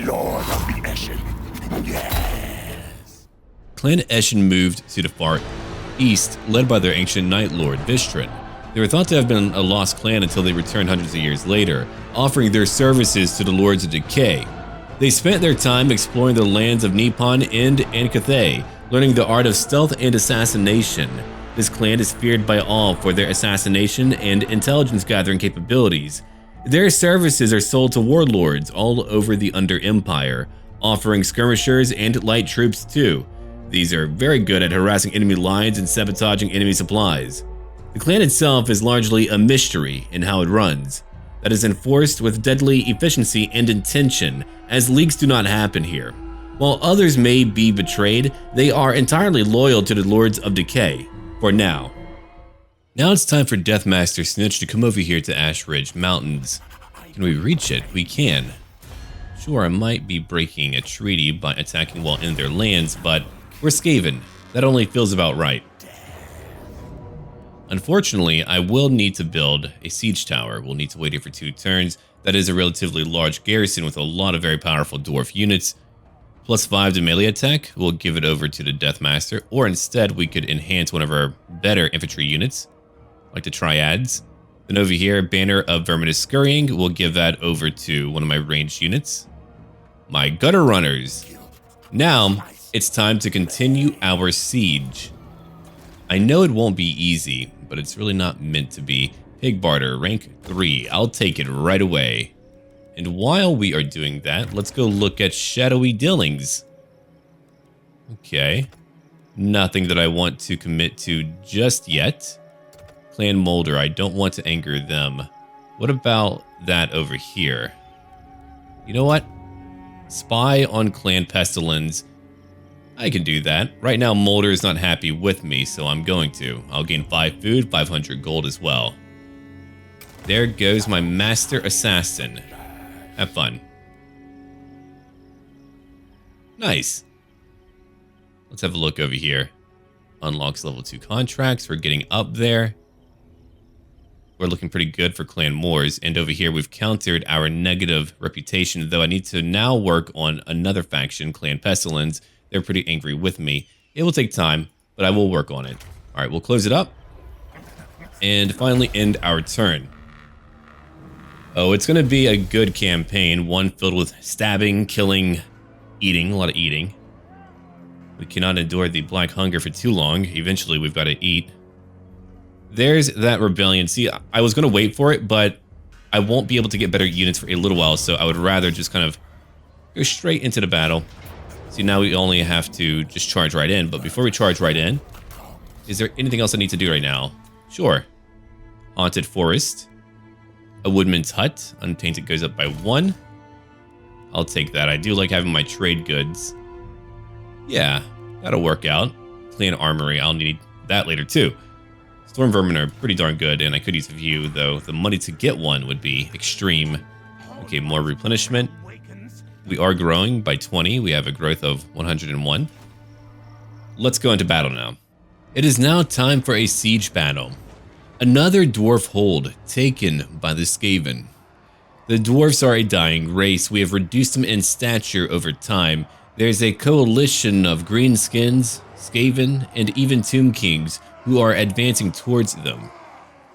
Lord of the Eshin. Yes. Clan Eshin moved to the far east, led by their ancient Knight Lord, Vistrin. They were thought to have been a lost clan until they returned hundreds of years later, offering their services to the Lords of Decay. They spent their time exploring the lands of Nippon and Ankathay, learning the art of stealth and assassination. This clan is feared by all for their assassination and intelligence gathering capabilities. Their services are sold to warlords all over the Under Empire, offering skirmishers and light troops too. These are very good at harassing enemy lines and sabotaging enemy supplies. The clan itself is largely a mystery in how it runs, that is enforced with deadly efficiency and intention, as leaks do not happen here. While others may be betrayed, they are entirely loyal to the Lords of Decay, for now. Now it's time for Deathmaster Snitch to come over here to Ash Ridge Mountains. Can we reach it? We can. Sure, I might be breaking a treaty by attacking while in their lands, but we're Skaven. That only feels about right. Unfortunately, I will need to build a siege tower. We'll need to wait here for 2 turns. That is a relatively large garrison with a lot of very powerful dwarf units. +5 to melee attack. We'll give it over to the Deathmaster, or instead we could enhance one of our better infantry units, like the Triads. Then over here, Banner of Verminous Scurrying. We'll give that over to one of my ranged units. My Gutter Runners. Now, it's time to continue our siege. I know it won't be easy, but it's really not meant to be. Pig Barter, rank 3. I'll take it right away. And while we are doing that, let's go look at Shadowy Dealings. Okay. Nothing that I want to commit to just yet. Clan Molder, I don't want to anger them. What about that over here? You know what? Spy on Clan Pestilence. I can do that. Right now, Molder is not happy with me, so I'm going to. I'll gain 5 food, 500 gold as well. There goes my Master Assassin. Have fun. Nice. Let's have a look over here. Unlocks level 2 contracts. We're getting up there. We're looking pretty good for Clan Moors. And over here, we've countered our negative reputation, though I need to now work on another faction, Clan Pestilence. They're pretty angry with me. It will take time, but I will work on it. All right, we'll close it up and finally end our turn. Oh, it's going to be a good campaign, one filled with stabbing, killing, eating, a lot of eating. We cannot endure the black hunger for too long. Eventually, we've got to eat. There's that rebellion. See, I was going to wait for it, but I won't be able to get better units for a little while, so I would rather just kind of go straight into the battle. See, now we only have to just charge right in, but before we charge right in, is there anything else I need to do right now? Sure. Haunted Forest. A Woodman's Hut. Untainted goes up by 1. I'll take that. I do like having my trade goods. Yeah, that'll work out. Clan Armory. I'll need that later too. Storm Vermin are pretty darn good, and I could use a view, though the money to get one would be extreme. Okay, more replenishment. We are growing by 20. We have a growth of 101. Let's go into battle now. It is now time for a siege battle. Another dwarf hold taken by the Skaven. The dwarves are a dying race. We have reduced them in stature over time. There's a coalition of greenskins, Skaven, and even Tomb Kings who are advancing towards them.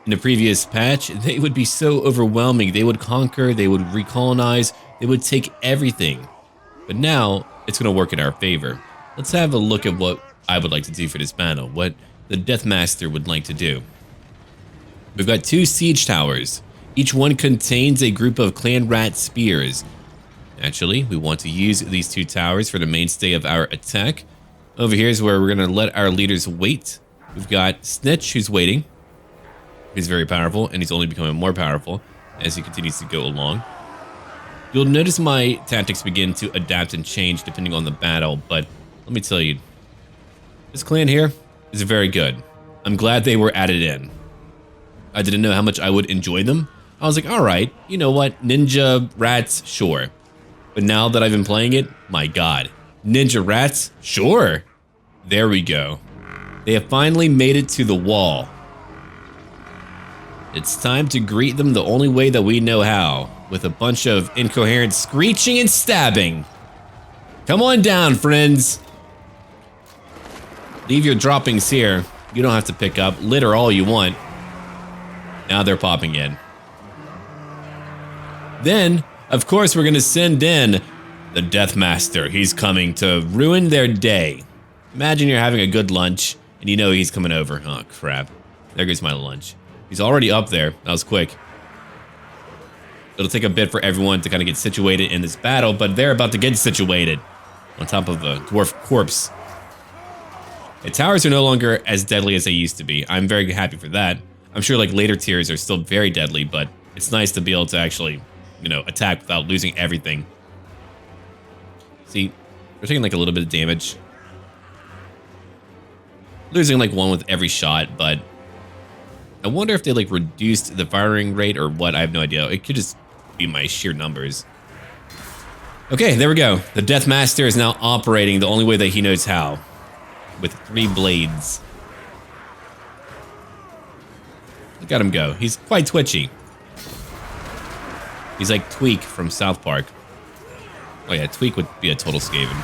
In the previous patch, they would be so overwhelming. They would conquer, they would recolonize, they would take everything. But now, it's going to work in our favor. Let's have a look at what I would like to do for this battle, what the Deathmaster would like to do. We've got 2 siege towers. Each one contains a group of clan rat spears. Actually, we want to use these 2 towers for the mainstay of our attack. Over here is where we're going to let our leaders wait. We've got Snitch, who's waiting. He's very powerful, and he's only becoming more powerful as he continues to go along. You'll notice my tactics begin to adapt and change depending on the battle, but let me tell you, this clan here is very good. I'm glad they were added in. I didn't know how much I would enjoy them. I was like, all right, you know what? Ninja rats, sure. But now that I've been playing it, my God. Ninja rats, sure. There we go. They have finally made it to the wall. It's time to greet them the only way that we know how. with a bunch of incoherent screeching and stabbing. Come on down, friends. Leave your droppings here. You don't have to pick up. Litter all you want. Now they're popping in. Then, of course, we're going to send in the Death Master. He's coming to ruin their day. Imagine you're having a good lunch, and you know he's coming over. Oh, crap. There goes my lunch. He's already up there. That was quick. It'll take a bit for everyone to kind of get situated in this battle, but they're about to get situated on top of a dwarf corpse. The towers are no longer as deadly as they used to be. I'm very happy for that. I'm sure like later tiers are still very deadly, but it's nice to be able to actually, you know, attack without losing everything. See, they're taking like a little bit of damage. Losing like one with every shot, but I wonder if they like reduced the firing rate or what. I have no idea. It could just be my sheer numbers. Okay, there we go. The Death Master is now operating the only way that he knows how, with 3 blades. Look at him go. He's quite twitchy. He's like Tweak from South Park. Oh yeah, Tweak would be a total Skaven.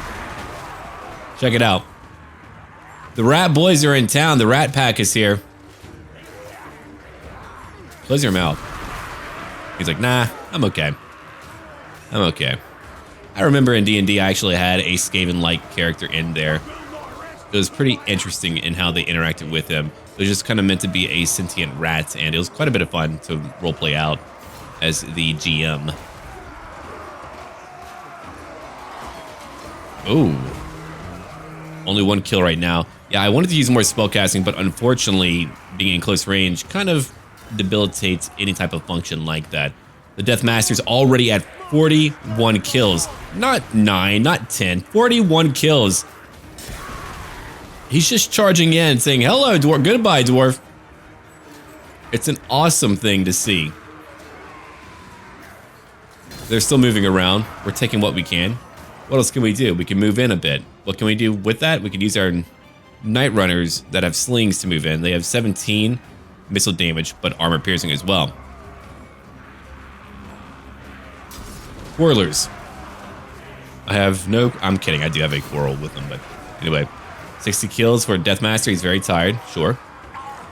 Check it out. The Rat Boys are in town. The Rat Pack is here. Close your mouth. He's like, nah, I'm okay. I'm okay. I remember in D&D I actually had a Skaven-like character in there. It was pretty interesting in how they interacted with him. It was just kind of meant to be a sentient rat, and it was quite a bit of fun to roleplay out as the GM. Oh. Only 1 kill right now. Yeah, I wanted to use more spellcasting, but unfortunately, being in close range kind of debilitates any type of function like that. The Death Master's already at 41 kills. Not 9, not 10, 41 kills. He's just charging in, saying, hello, dwarf, goodbye, dwarf. It's an awesome thing to see. They're still moving around. We're taking what we can. What else can we do? We can move in a bit. What can we do with that? We can use our Night Runners that have slings to move in. They have 17 missile damage, but armor piercing as well. Whirlers. I'm kidding. I do have a quarrel with them, but anyway. 60 kills for Death Master. He's very tired. Sure.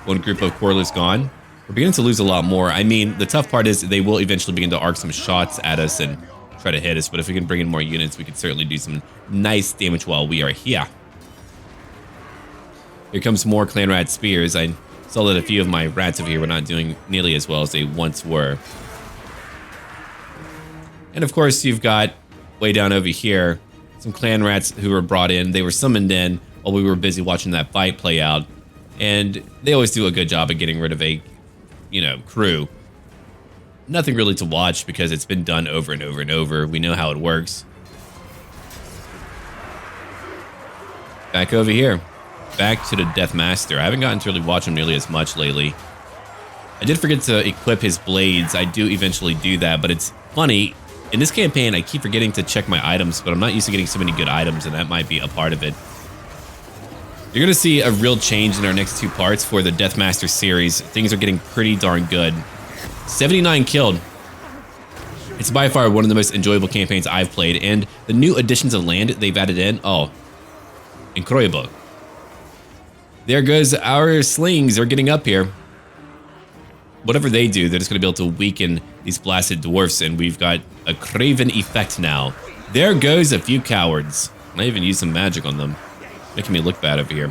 1 group of Quarrelers gone. We're beginning to lose a lot more. I mean, the tough part is they will eventually begin to arc some shots at us and try to hit us, but if we can bring in more units, we can certainly do some nice damage while we are here. Here comes more Clan Rat Spears. I saw that a few of my rats over here were not doing nearly as well as they once were. And of course, you've got way down over here some Clan Rats who were brought in. They were summoned in while we were busy watching that fight play out. And they always do a good job of getting rid of a, crew. Nothing really to watch because it's been done over and over and over. We know how it works. Back over here. Back to the Death Master. I haven't gotten to really watch him nearly as much lately. I did forget to equip his blades. I do eventually do that, but it's funny. In this campaign, I keep forgetting to check my items, but I'm not used to getting so many good items, and that might be a part of it. You're going to see a real change in our next 2 parts for the Death Master series. Things are getting pretty darn good. 79 killed. It's by far one of the most enjoyable campaigns I've played, and the new additions of land they've added in, oh, incredible. There goes our slings. They're getting up here. Whatever they do, they're just going to be able to weaken these blasted dwarfs, and we've got a craven effect now. There goes a few cowards. I even used some magic on them, making me look bad over here.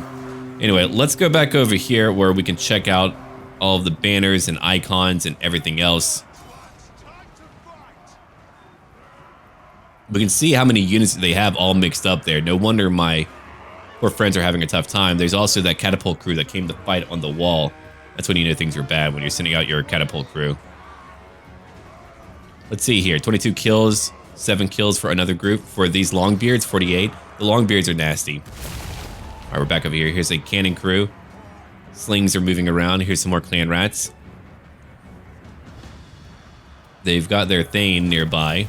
Anyway, let's go back over here where we can check out all of the banners and icons and everything else. We can see how many units they have all mixed up there. No wonder my poor friends are having a tough time. There's also that catapult crew that came to fight on the wall. That's when you know things are bad, when you're sending out your catapult crew. Let's see here. 22 kills, 7 kills for another group. For these Longbeards, 48. The Longbeards are nasty. All right, we're back over here. Here's a cannon crew. Slings are moving around. Here's some more Clan Rats. They've got their Thane nearby.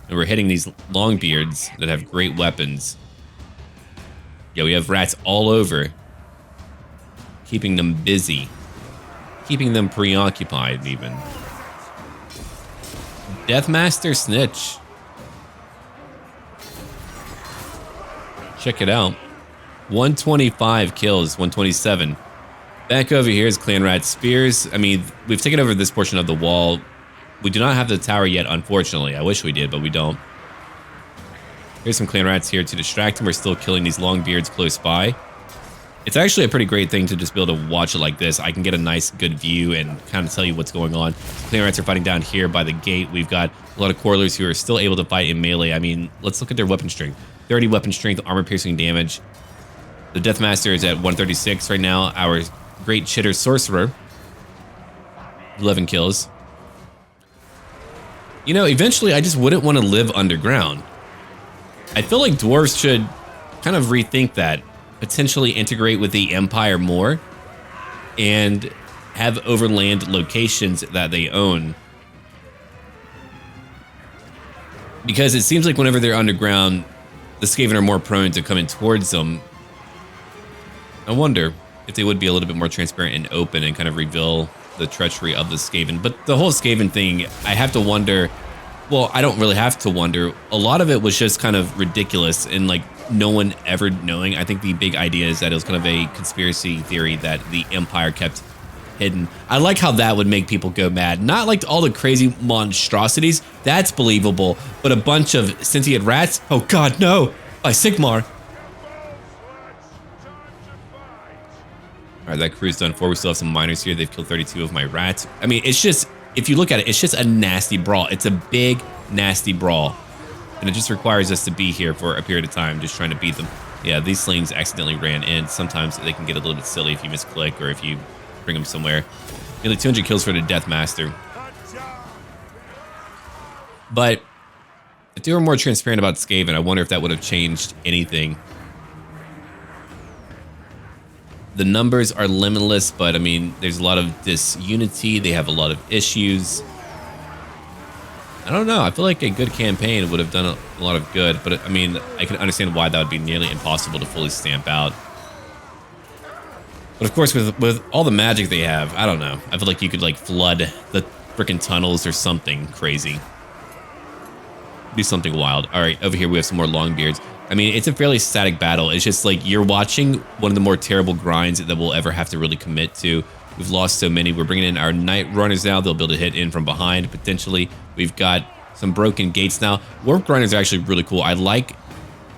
And we're hitting these Longbeards that have great weapons. Yeah, we have rats all over. Keeping them busy. Keeping them preoccupied, even. Deathmaster Snitch. Check it out. 125 kills, 127. Back over here is Clan Rat Spears. I mean, we've taken over this portion of the wall. We do not have the tower yet, unfortunately. I wish we did, but we don't. Here's some Clan Rats here to distract him. We're still killing these Longbeards close by. It's actually a pretty great thing to just be able to watch it like this. I can get a nice, good view and kind of tell you what's going on. Clan Rats are fighting down here by the gate. We've got a lot of Quarrelers who are still able to fight in melee. I mean, let's look at their weapon strength. 30 weapon strength, armor-piercing damage. The Deathmaster is at 136 right now. Our Great Chitter Sorcerer, 11 kills. You know, eventually I just wouldn't want to live underground. I feel like dwarves should kind of rethink that. Potentially integrate with the Empire more and have overland locations that they own. Because it seems like whenever they're underground, the Skaven are more prone to coming towards them. I wonder if they would be a little bit more transparent and open and kind of reveal the treachery of the Skaven. But the whole Skaven thing, I have to wonder. Well, I don't really have to wonder. A lot of it was just kind of ridiculous and like no one ever knowing. I think the big idea is that it was kind of a conspiracy theory that the Empire kept hidden. I like how that would make people go mad. Not like all the crazy monstrosities. That's believable. But a bunch of sentient rats? Oh God, no! By Sigmar. Alright, that crew's done for. We still have some miners here. They've killed 32 of my rats. I mean, it's just, if you look at it, it's just a nasty brawl. It's a big, nasty brawl. And it just requires us to be here for a period of time, just trying to beat them. Yeah, these slings accidentally ran in. Sometimes they can get a little bit silly if you misclick or if you bring them somewhere. Nearly 200 kills for the Deathmaster. But if they were more transparent about Skaven, I wonder if that would have changed anything. The numbers are limitless, but I mean, there's a lot of disunity. They have a lot of issues. I don't know. I feel like a good campaign would have done a lot of good, but I mean, I can understand why that would be nearly impossible to fully stamp out. But of course, with all the magic they have, I don't know. I feel like you could like flood the freaking tunnels or something crazy. Do something wild. All right, over here we have some more Longbeards. I mean, it's a fairly static battle. It's just like you're watching one of the more terrible grinds that we'll ever have to really commit to. We've lost so many. We're bringing in our Night Runners now. They'll be able to hit in from behind, potentially. We've got some broken gates now. Warp Grinders are actually really cool. I like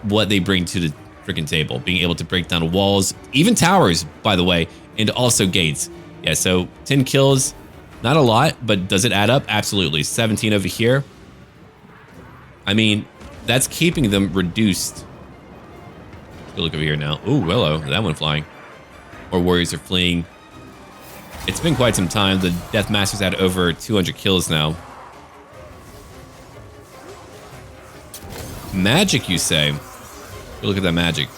what they bring to the freaking table. Being able to break down walls, even towers, by the way, and also gates. Yeah, so 10 kills. Not a lot, but does it add up? Absolutely. 17 over here. I mean, that's keeping them reduced. Let's go look over here now. Ooh, hello. That one flying. More warriors are fleeing. It's been quite some time. The Deathmaster's had over 200 kills now. Magic, you say? Go look at that magic.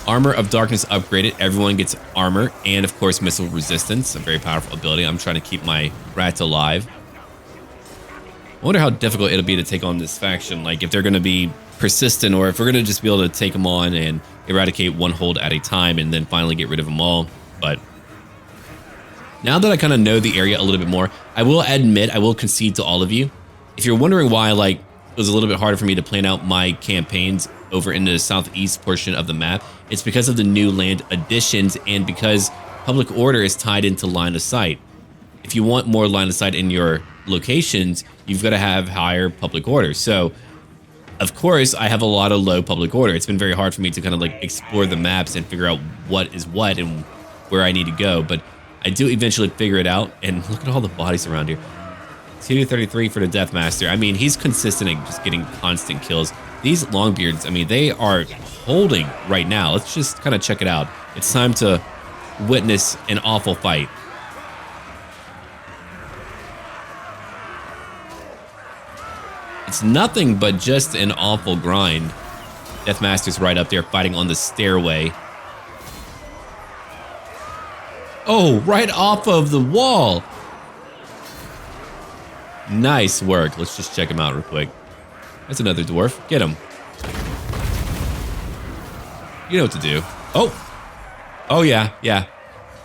Armor of Darkness upgraded. Everyone gets armor and, of course, missile resistance. A very powerful ability. I'm trying to keep my rats alive. I wonder how difficult it'll be to take on this faction. Like, if they're going to be persistent or if we're going to just be able to take them on and eradicate one hold at a time and then finally get rid of them all. But now that I kind of know the area a little bit more, I will admit, I will concede to all of you. If you're wondering why, like, it was a little bit harder for me to plan out my campaigns over in the southeast portion of the map, it's because of the new land additions and because public order is tied into line of sight. If you want more line of sight in your locations, you've got to have higher public order. So, of course, I have a lot of low public order. It's been very hard for me to kind of like explore the maps and figure out what is what and where I need to go. But I do eventually figure it out. And look at all the bodies around here. 233 for the Deathmaster. I mean, he's consistent at just getting constant kills. These Longbeards, I mean, they are holding right now. Let's just kind of check it out. It's time to witness an awful fight. It's nothing but just an awful grind. Deathmaster's right up there fighting on the stairway. Oh, right off of the wall. Nice work. Let's just check him out real quick. That's another dwarf. Get him. You know what to do. Oh yeah, yeah.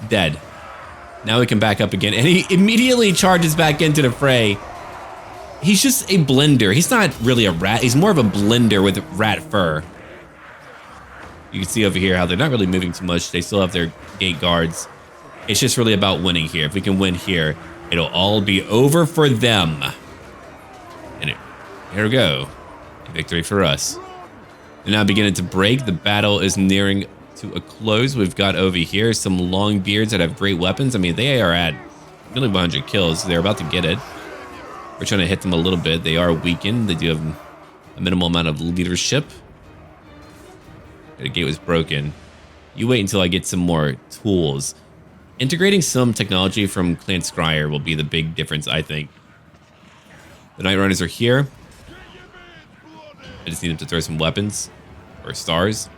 Dead. Now we can back up again. And he immediately charges back into the fray. He's just a blender. He's not really a rat. He's more of a blender with rat fur. You can see over here how they're not really moving too much. They still have their gate guards. It's just really about winning here. If we can win here, it'll all be over for them. And here we go. Victory for us. They're now beginning to break. The battle is nearing to a close. We've got over here some long beards that have great weapons. I mean, they are at nearly 100 kills. They're about to get it. We're trying to hit them a little bit. They are weakened. They do have a minimal amount of leadership. The gate was broken. You wait until I get some more tools. Integrating some technology from Clan Scryer will be the big difference, I think. The Night Runners are here. I just need them to throw some weapons or stars.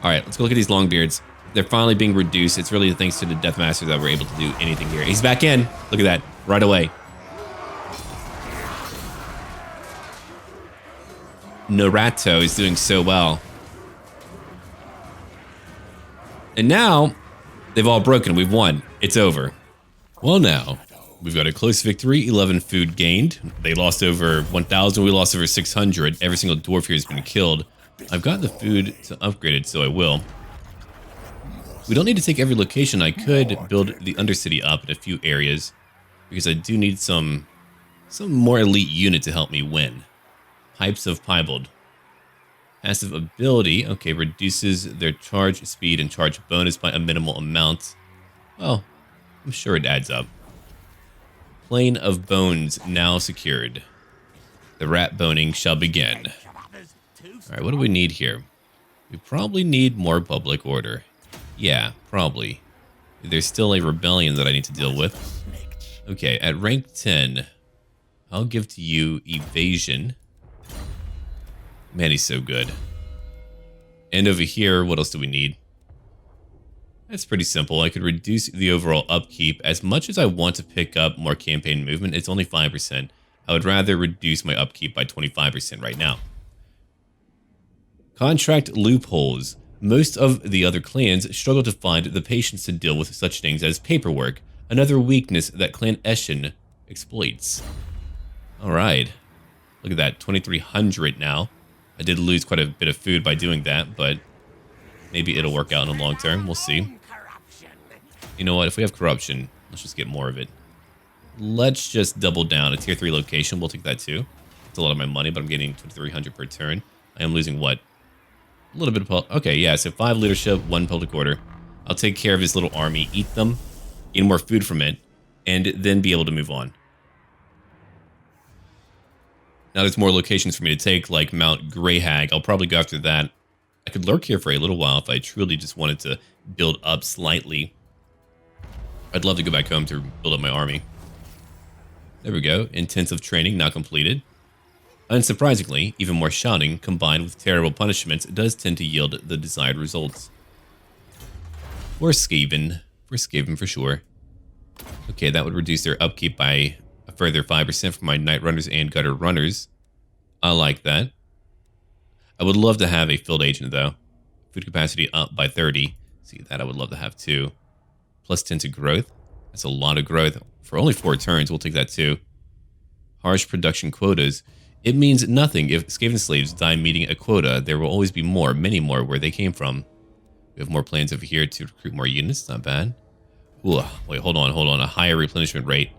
All right, let's go look at these Longbeards. They're finally being reduced. It's really thanks to the Deathmaster that we're able to do anything here. He's back in. Look at that. Right away. Norato is doing so well. And now, they've all broken. We've won. It's over. Well, now, we've got a close victory. 11 food gained. They lost over 1,000. We lost over 600. Every single dwarf here has been killed. I've got the food to upgrade it, so I will. We don't need to take every location. I could build the Undercity up in a few areas because I do need some more elite unit to help me win. Pipes of Piebald. Passive ability, okay, reduces their charge speed and charge bonus by a minimal amount. Well, I'm sure it adds up. Plane of Bones now secured. The rat boning shall begin. Alright, what do we need here? We probably need more public order. Yeah, probably. There's still a rebellion that I need to deal with. Okay, at rank 10, I'll give to you evasion. Man, he's so good. And over here, what else do we need? That's pretty simple. I could reduce the overall upkeep. As much as I want to pick up more campaign movement, it's only 5%. I would rather reduce my upkeep by 25% right now. Contract loopholes. Most of the other clans struggle to find the patience to deal with such things as paperwork, another weakness that Clan Eshin exploits. Alright. Look at that, 2,300 now. I did lose quite a bit of food by doing that, but maybe it'll work out in the long term. We'll see. You know what? If we have corruption, let's just get more of it. Let's just double down. A tier 3 location. We'll take that too. It's a lot of my money, but I'm getting 2,300 per turn. I am losing what? A little bit of... Okay, yeah. So 5 leadership, 1 public order. I'll take care of his little army, eat them, gain more food from it, and then be able to move on. Now there's more locations for me to take, like Mount Greyhag. I'll probably go after that. I could lurk here for a little while if I truly just wanted to build up slightly. I'd love to go back home to build up my army. There we go. Intensive training now completed. Unsurprisingly, even more shouting combined with terrible punishments does tend to yield the desired results. For Skaven for sure. Okay, that would reduce their upkeep by a further 5% for my Night Runners and Gutter Runners. I like that. I would love to have a field agent though. Food capacity up by 30. See, that I would love to have too. Plus 10 to growth. That's a lot of growth. For only 4 turns, we'll take that too. Harsh production quotas. It means nothing if Skaven slaves die meeting a quota. There will always be more, many more where they came from. We have more plans over here to recruit more units. Not bad. Ooh, wait, hold on. A higher replenishment rate.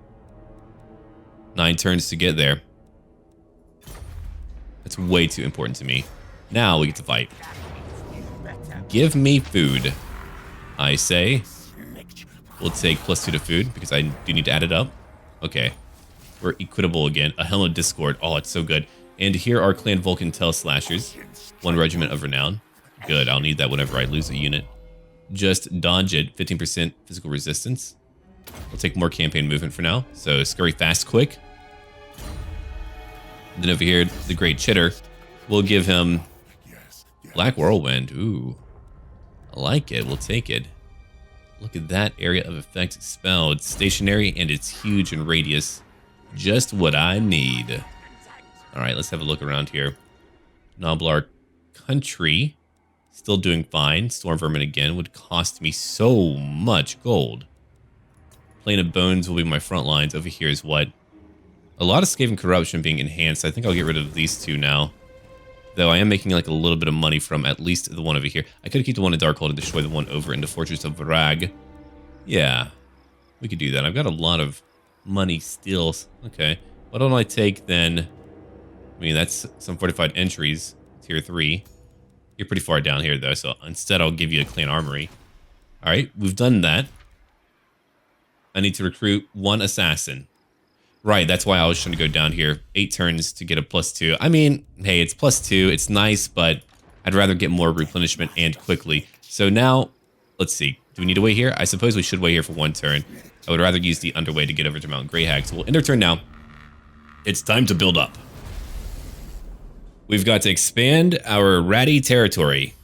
9 turns to get there. That's way too important to me. Now we get to fight. Give me food. I say. We'll take +2 to food because I do need to add it up. Okay. We're equitable again. A Helm of Discord. Oh, it's so good. And here are Clan Vulcan Tail Slashers. 1 regiment of renown. Good. I'll need that whenever I lose a unit. Just dodge it. 15% physical resistance. We'll take more campaign movement for now. So scurry fast, quick. And then over here, the Great Chitter. We'll give him Black Whirlwind. Ooh. I like it. We'll take it. Look at that area of effect spell. It's stationary and it's huge in radius. Just what I need. Alright, let's have a look around here. Noblar Country. Still doing fine. Storm Vermin again would cost me so much gold. Plane of Bones will be my front lines. Over here is what? A lot of Skaven corruption being enhanced. I think I'll get rid of these two now. Though I am making like a little bit of money from at least the one over here. I could keep the one in Darkhold and destroy the one over into Fortress of Vrag. Yeah, we could do that. I've got a lot of money still. Okay, why don't I take then? I mean, that's some fortified entries, tier 3. You're pretty far down here though, so instead I'll give you a clan armory. All right, we've done that. I need to recruit 1 assassin. Right, that's why I was trying to go down here. 8 turns to get a +2. I mean, hey, it's +2. It's nice, but I'd rather get more replenishment and quickly. So now, let's see. Do we need to wait here? I suppose we should wait here for 1 turn. I would rather use the underway to get over to Mount Greyhag. So we'll end our turn now. It's time to build up. We've got to expand our ratty territory.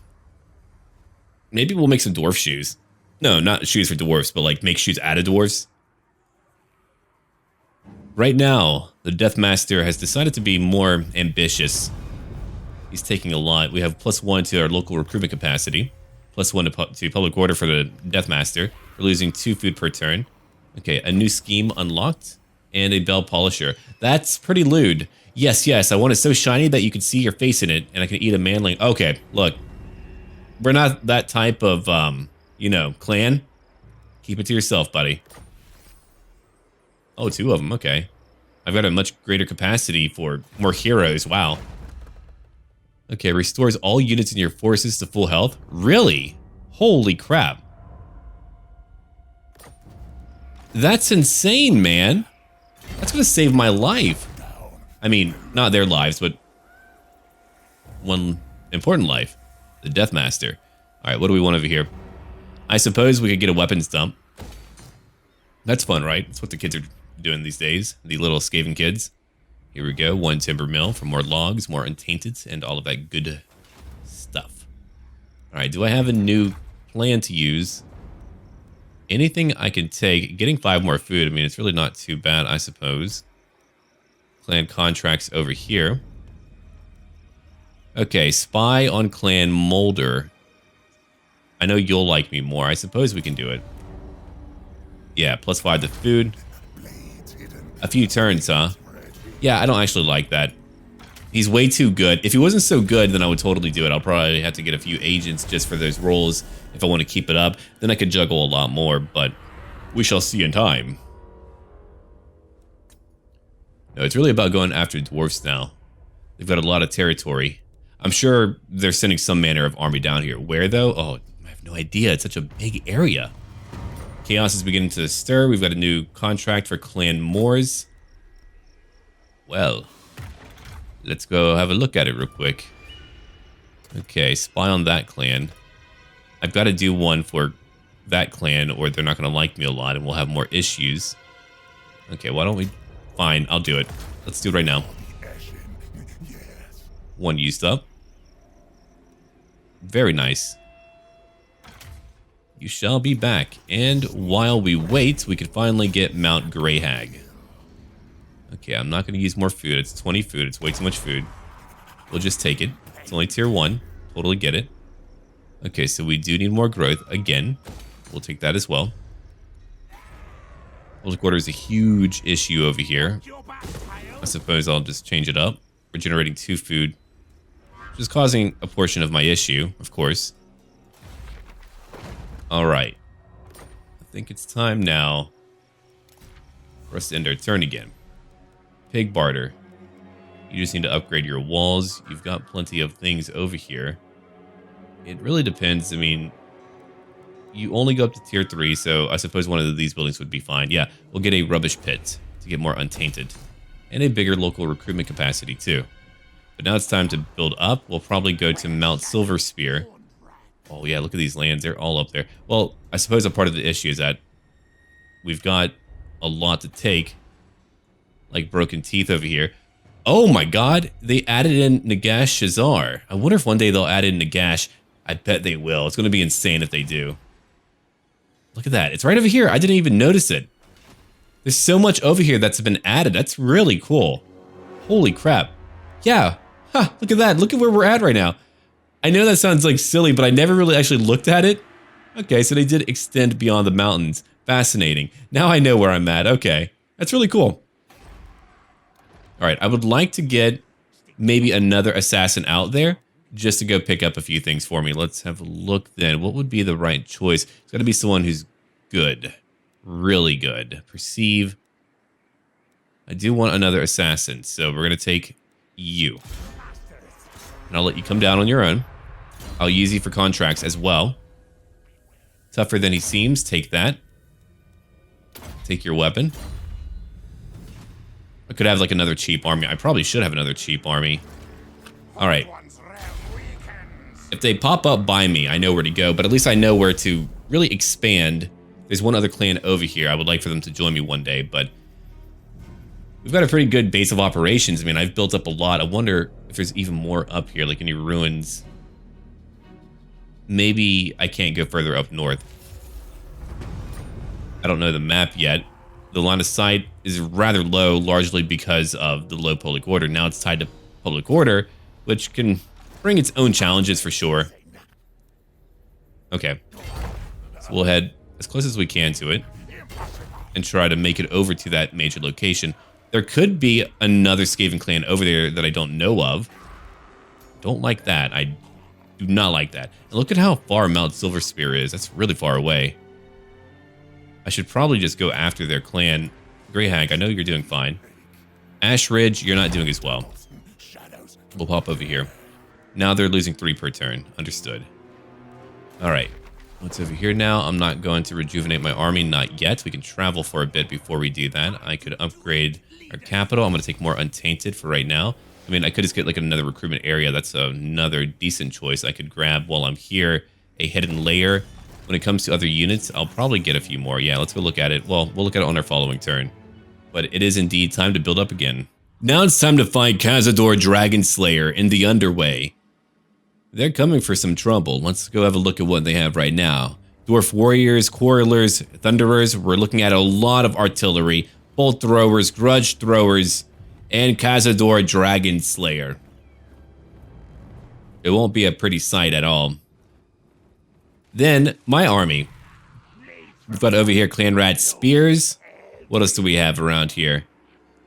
Maybe we'll make some dwarf shoes. No, not shoes for dwarves, but like make shoes out of dwarves. Right now, the Deathmaster has decided to be more ambitious. He's taking a lot. We have +1 to our local recruitment capacity. +1 to public order for the Deathmaster. We're losing 2 food per turn. Okay, a new scheme unlocked. And a bell polisher. That's pretty lewd. Yes, yes, I want it so shiny that you can see your face in it. And I can eat a manling. Okay, look. We're not that type of, you know, clan. Keep it to yourself, buddy. Oh, 2 of them. Okay. I've got a much greater capacity for more heroes. Wow. Okay, restores all units in your forces to full health. Really? Holy crap. That's insane, man. That's going to save my life. I mean, not their lives, but one important life. The Deathmaster. All right, what do we want over here? I suppose we could get a weapons dump. That's fun, right? That's what the kids are doing these days, the little Skaven kids. Here we go, 1 timber mill for more logs, more untainted, and all of that good stuff. All right, do I have a new plan to use? Anything I can take, getting 5 more food, I mean, it's really not too bad, I suppose. Clan contracts over here. Okay, spy on Clan Molder. I know you'll like me more, I suppose we can do it. Yeah, +5 to food. A few turns, huh? Yeah, I don't actually like that. He's way too good. If he wasn't so good, then I would totally do it. I'll probably have to get a few agents just for those roles if I want to keep it up. Then I could juggle a lot more, but we shall see in time. No, it's really about going after dwarfs now. They've got a lot of territory. I'm sure they're sending some manner of army down here. Where, though? Oh, I have no idea. It's such a big area. Chaos is beginning to stir. We've got a new contract for Clan Moors. Well, let's go have a look at it real quick. Okay, spy on that clan. I've got to do one for that clan or they're not going to like me a lot and we'll have more issues. Okay, why don't we... Fine, I'll do it. Let's do it right now. 1 used up. Very nice. You shall be back. And while we wait, we can finally get Mount Greyhag. Okay, I'm not going to use more food. It's 20 food. It's way too much food. We'll just take it. It's only tier 1. Totally get it. Okay, so we do need more growth. Again, we'll take that as well. Public order is a huge issue over here. I suppose I'll just change it up. We're generating 2 food. Which is causing a portion of my issue, of course. Alright. I think it's time now for us to end our turn again. Pig barter. You just need to upgrade your walls. You've got plenty of things over here. It really depends. I mean, you only go up to tier 3, so I suppose one of these buildings would be fine. Yeah, we'll get a rubbish pit to get more untainted. And a bigger local recruitment capacity too. But now it's time to build up. We'll probably go to Mount Silverspear. Oh yeah, look at these lands. They're all up there. Well, I suppose a part of the issue is that we've got a lot to take. Like Broken Teeth over here. Oh my god, they added in Nagash Shazar. I wonder if one day they'll add in Nagash. I bet they will. It's going to be insane if they do. Look at that. It's right over here. I didn't even notice it. There's so much over here that's been added. That's really cool. Holy crap. Yeah. Huh, look at that. Look at where we're at right now. I know that sounds like silly, but I never really actually looked at it. Okay, so they did extend beyond the mountains. Fascinating. Now I know where I'm at. Okay. That's really cool. All right, I would like to get maybe another assassin out there just to go pick up a few things for me. Let's have a look then. What would be the right choice? It's got to be someone who's good, really good. Perceive. I do want another assassin, so we're going to take you. And I'll let you come down on your own. I'll use you for contracts as well. Tougher than he seems, take that. Take your weapon. I could have like another cheap army. I probably should have another cheap army. All right. If they pop up by me, I know where to go, but at least I know where to really expand. There's one other clan over here. I would like for them to join me one day, but we've got a pretty good base of operations. I mean, I've built up a lot. I wonder if there's even more up here, like any ruins. Maybe I can't go further up north. I don't know the map yet. The line of sight is rather low, largely because of the low public order. Now it's tied to public order, which can bring its own challenges for sure. Okay. So we'll head as close as we can to it and try to make it over to that major location. There could be another Skaven clan over there that I don't know of. Don't like that. I do not like that. And look at how far Mount Silverspear is. That's really far away. I should probably just go after their clan. Grey Hag, I know you're doing fine. Ash Ridge, you're not doing as well. We'll pop over here. Now they're losing 3 per turn. Understood. All right. What's over here now? I'm not going to rejuvenate my army. Not yet. We can travel for a bit before we do that. I could upgrade our capital. I'm going to take more Untainted for right now. I mean, I could just get like another recruitment area. That's another decent choice. I could grab while I'm here a hidden layer. When it comes to other units, I'll probably get a few more. Yeah, let's go look at it. Well, we'll look at it on our following turn. But it is indeed time to build up again. Now it's time to fight Cazador Dragon Slayer in the Underway. They're coming for some trouble. Let's go have a look at what they have right now. Dwarf Warriors, Quarrelers, Thunderers. We're looking at a lot of artillery, Bolt Throwers, Grudge Throwers, and Cazador Dragon Slayer. It won't be a pretty sight at all. Then, my army. We've got over here Clan Rat Spears. What else do we have around here?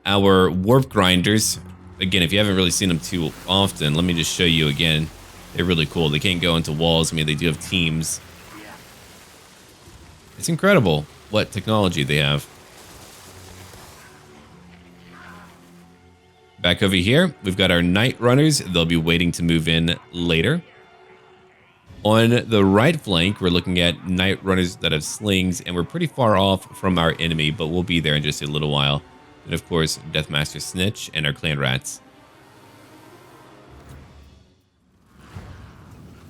Our Warp Grinders. Again, if you haven't really seen them too often, let me just show you again. They're really cool. They can't go into walls. I mean, they do have teams. It's incredible what technology they have. Back over here, we've got our Night Runners. They'll be waiting to move in later. On the right flank, we're looking at Night Runners that have slings, and we're pretty far off from our enemy, but we'll be there in just a little while. And of course, Deathmaster Snitch and our Clan Rats.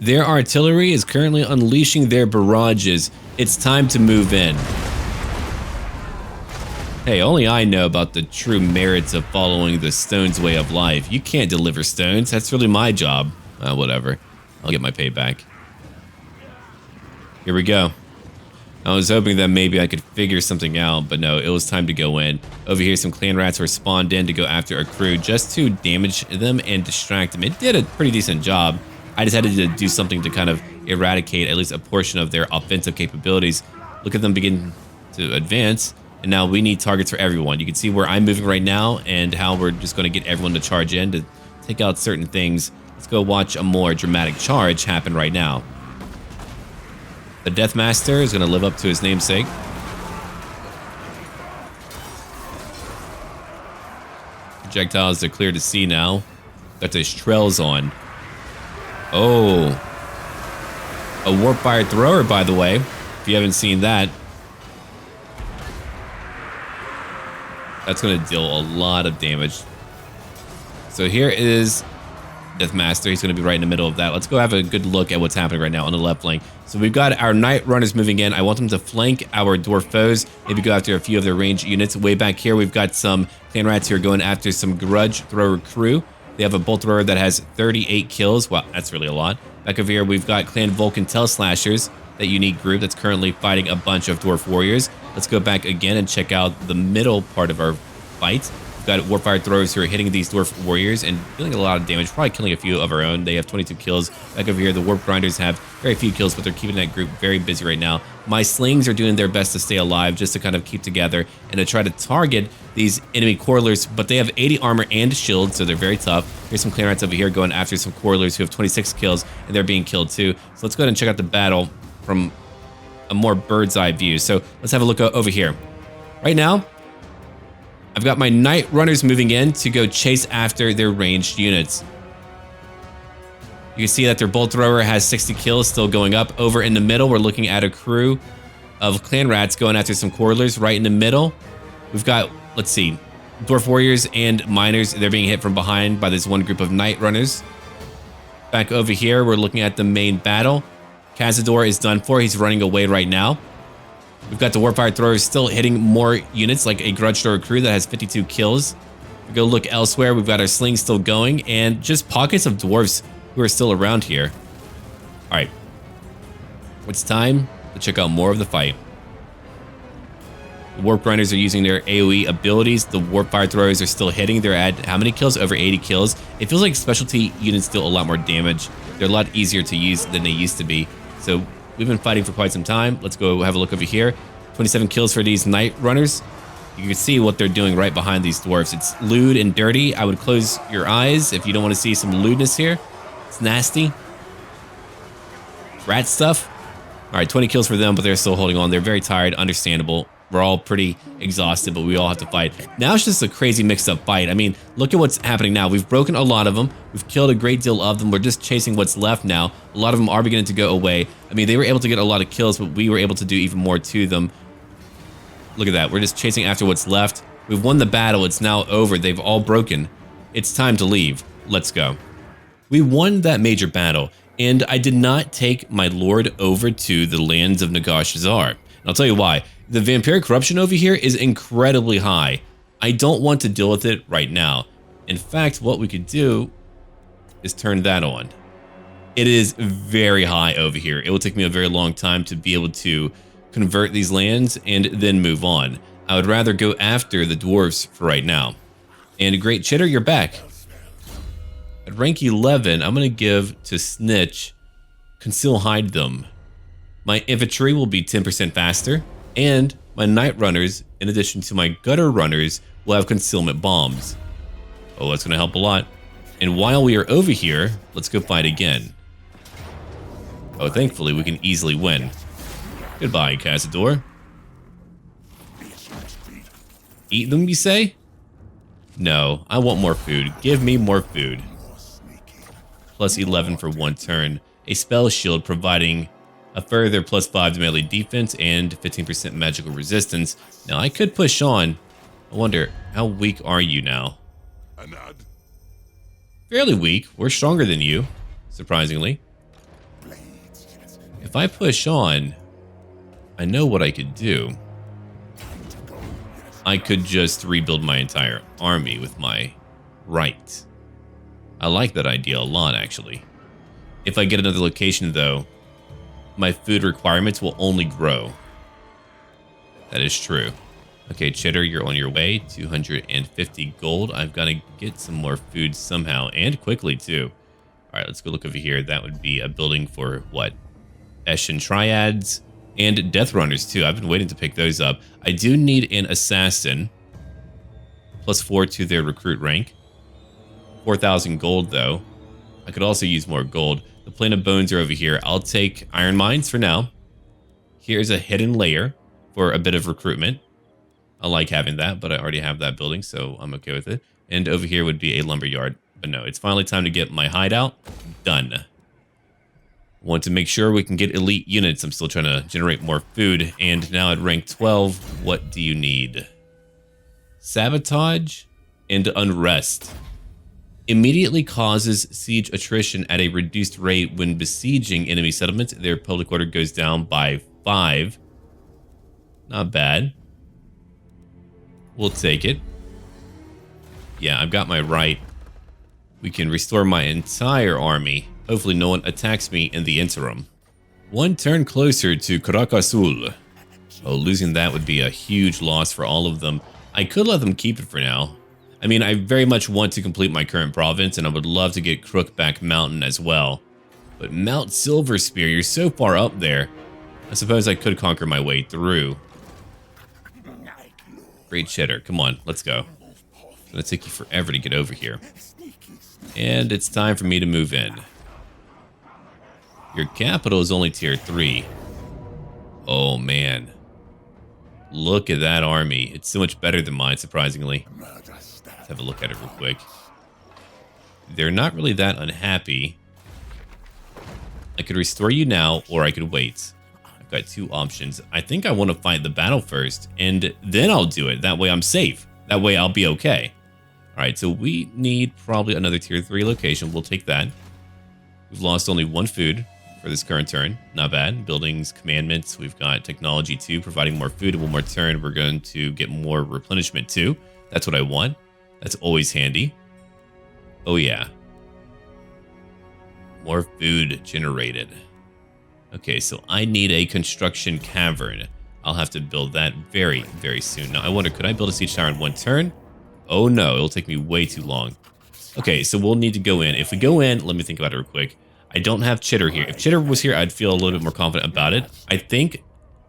Their artillery is currently unleashing their barrages. It's time to move in. Hey, only I know about the true merits of following the stone's way of life. You can't deliver stones. That's really my job. Whatever. I'll get my payback. Here we go. I was hoping that maybe I could figure something out, but no, it was time to go in. Over here, some Clan Rats were spawned in to go after our crew just to damage them and distract them. It did a pretty decent job. I just had to do something to kind of eradicate at least a portion of their offensive capabilities. Look at them begin to advance, and now we need targets for everyone. You can see where I'm moving right now and how we're just going to get everyone to charge in to take out certain things. Let's go watch a more dramatic charge happen right now. The Deathmaster is going to live up to his namesake. Projectiles are clear to see now. Got those trails on. Oh. A Warpfire Thrower, by the way. If you haven't seen that. That's going to deal a lot of damage. So here is Deathmaster. He's going to be right in the middle of that. Let's go have a good look at what's happening right now on the left flank. So we've got our Night Runners moving in. I want them to flank our Dwarf foes. Maybe go after a few of their ranged units. Way back here, we've got some Clan Rats here going after some Grudge Thrower crew. They have a Bolt Thrower that has 38 kills. Wow, that's really a lot. Back over here, we've got Clan Vulcan Tail Slashers, that unique group that's currently fighting a bunch of Dwarf Warriors. Let's go back again and check out the middle part of our fight. We've got Warfire Throwers who are hitting these Dwarf Warriors and dealing a lot of damage, probably killing a few of our own. They have 22 kills. Back over here, the Warp Grinders have very few kills, but they're keeping that group very busy right now. My Slings are doing their best to stay alive, just to kind of keep together and to try to target these enemy Quarrelers, but they have 80 armor and shield, so they're very tough. Here's some Clan Rats over here going after some Quarrelers who have 26 kills, and they're being killed too. So let's go ahead and check out the battle from a more bird's eye view. So let's have a look over here. Right now, I've got my Knight Runners moving in to go chase after their ranged units. You can see that their Bolt Thrower has 60 kills, still going up. Over in the middle, we're looking at a crew of Clan Rats going after some Quarrelers. Right in the middle, we've got, let's see, Dwarf Warriors and Miners. They're being hit from behind by this one group of Knight Runners. Back over here, we're looking at the main battle. Cazador is done for. He's running away right now. We've got the Warfire Throwers still hitting more units, like a Grudge Thrower crew that has 52 kills. We go look elsewhere. We've got our Slings still going, and just pockets of Dwarves who are still around here. All right. It's time to check out more of the fight. The Warp Grinders are using their AoE abilities. The Warfire Throwers are still hitting. They're at how many kills? Over 80 kills. It feels like specialty units deal a lot more damage. They're a lot easier to use than they used to be. So we've been fighting for quite some time. Let's go have a look over here. 27 kills for these Knight Runners. You can see what they're doing right behind these dwarfs. It's lewd and dirty. I would close your eyes if you don't want to see some lewdness here. It's nasty. Rat stuff. All right, 20 kills for them, but they're still holding on. They're very tired, understandable. We're all pretty exhausted, but we all have to fight. Now it's just a crazy mixed up fight. I mean, look at what's happening now. We've broken a lot of them. We've killed a great deal of them. We're just chasing what's left now. A lot of them are beginning to go away. I mean, they were able to get a lot of kills, but we were able to do even more to them. Look at that. We're just chasing after what's left. We've won the battle. It's now over. They've all broken. It's time to leave. Let's go. We won that major battle, and I did not take my lord over to the lands of Nagashazar. And I'll tell you why. The vampiric corruption over here is incredibly high. I don't want to deal with it right now. In fact, what we could do is turn that on. It is very high over here. It will take me a very long time to be able to convert these lands and then move on. I would rather go after the dwarves for right now. And Great Chitter, you're back. At rank 11, I'm going to give to Snitch Conceal Hide Them. My infantry will be 10% faster, and my Knight Runners, in addition to my Gutter Runners, will have concealment bombs. Oh, that's going to help a lot. And while we are over here, let's go fight again. Oh, thankfully, we can easily win. Goodbye, Cazador. Eat them, you say? No, I want more food. Give me more food. Plus 11 for one turn. A spell shield providing a further +5 to melee defense and 15% magical resistance. Now I could push on. I wonder, how weak are you now? Fairly weak. We're stronger than you, surprisingly. If I push on, I know what I could do. I could just rebuild my entire army with my right. I like that idea a lot, actually. If I get another location, though, my food requirements will only grow. That is true. Okay, Cheddar, you're on your way. 250 gold. I've got to get some more food somehow, and quickly, too. All right, let's go look over here. That would be a building for, what? Eshin Triads and Death Runners, too. I've been waiting to pick those up. I do need an Assassin. +4 to their recruit rank. 4,000 gold, though. I could also use more gold. The Plane of Bones are over here. I'll take Iron Mines for now. Here's a hidden layer for a bit of recruitment. I like having that, but I already have that building, so I'm okay with it. And over here would be a lumberyard. But no, it's finally time to get my hideout done. Want to make sure we can get elite units. I'm still trying to generate more food. And now at rank 12, what do you need? Sabotage and Unrest. Immediately causes siege attrition at a reduced rate when besieging enemy settlements. Their public order goes down by 5. Not bad. We'll take it. Yeah, I've got my right. We can restore my entire army. Hopefully no one attacks me in the interim. One turn closer to Caracazul. Oh, losing that would be a huge loss for all of them. I could let them keep it for now. I mean, I very much want to complete my current province, and I would love to get Crookback Mountain as well. But Mount Silver Spear, you're so far up there. I suppose I could conquer my way through. Great Cheddar, come on, let's go. It's gonna take you forever to get over here. And it's time for me to move in. Your capital is only tier 3. Oh man. Look at that army. It's so much better than mine, surprisingly. Let's have a look at it real quick. They're not really that unhappy. I could restore you now, or I could wait. I've got 2 options. I think I want to fight the battle first, and then I'll do it. That way I'm safe. That way I'll be okay. Alright, so we need probably another tier 3 location. We'll take that. We've lost only 1 food for this current turn. Not bad. Buildings, commandments. We've got technology too, providing more food. And 1 more turn, we're going to get more replenishment too. That's what I want. That's always handy. Oh yeah. More food generated. Okay, so I need a construction cavern. I'll have to build that very, very soon. Now I wonder, could I build a siege tower in 1 turn? Oh no, it'll take me way too long. Okay, so we'll need to go in. If we go in, let me think about it real quick. I don't have Chitter here. If Chitter was here, I'd feel a little bit more confident about it. I think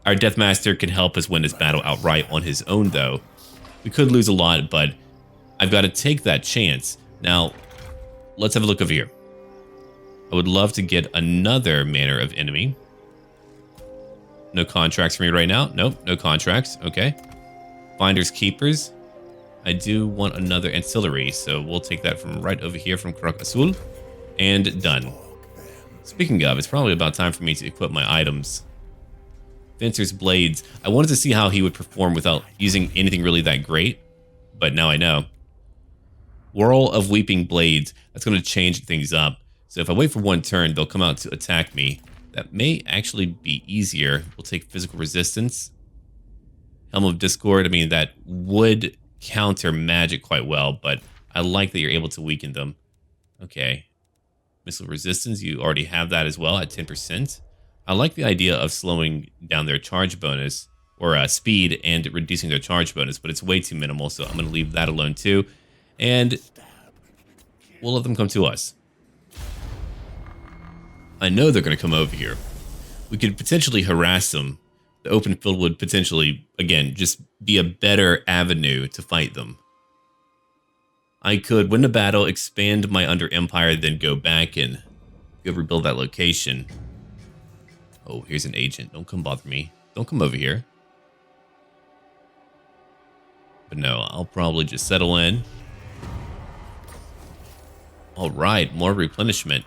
our Deathmaster can help us win this battle outright on his own, though. We could lose a lot, but I've got to take that chance. Now, let's have a look over here. I would love to get another manner of enemy. No contracts for me right now. Nope, no contracts. Okay. Finders Keepers. I do want another ancillary, so we'll take that from right over here from Croc Azul. And done. Speaking of, it's probably about time for me to equip my items. Fencer's Blades. I wanted to see how he would perform without using anything really that great, but now I know. Whirl of Weeping Blades. That's going to change things up. So if I wait for 1 turn, they'll come out to attack me. That may actually be easier. We'll take Physical Resistance. Helm of Discord. I mean, that would counter magic quite well, but I like that you're able to weaken them. Okay. Missile Resistance, you already have that as well at 10%. I like the idea of slowing down their charge bonus, or speed, and reducing their charge bonus, but it's way too minimal, so I'm going to leave that alone too. And we'll let them come to us. I know they're going to come over here. We could potentially harass them. The open field would potentially, again, just be a better avenue to fight them. I could win the battle, expand my under empire, then go back and go rebuild that location. Oh, here's an agent. Don't come bother me. Don't come over here. But no, I'll probably just settle in. All right, more replenishment.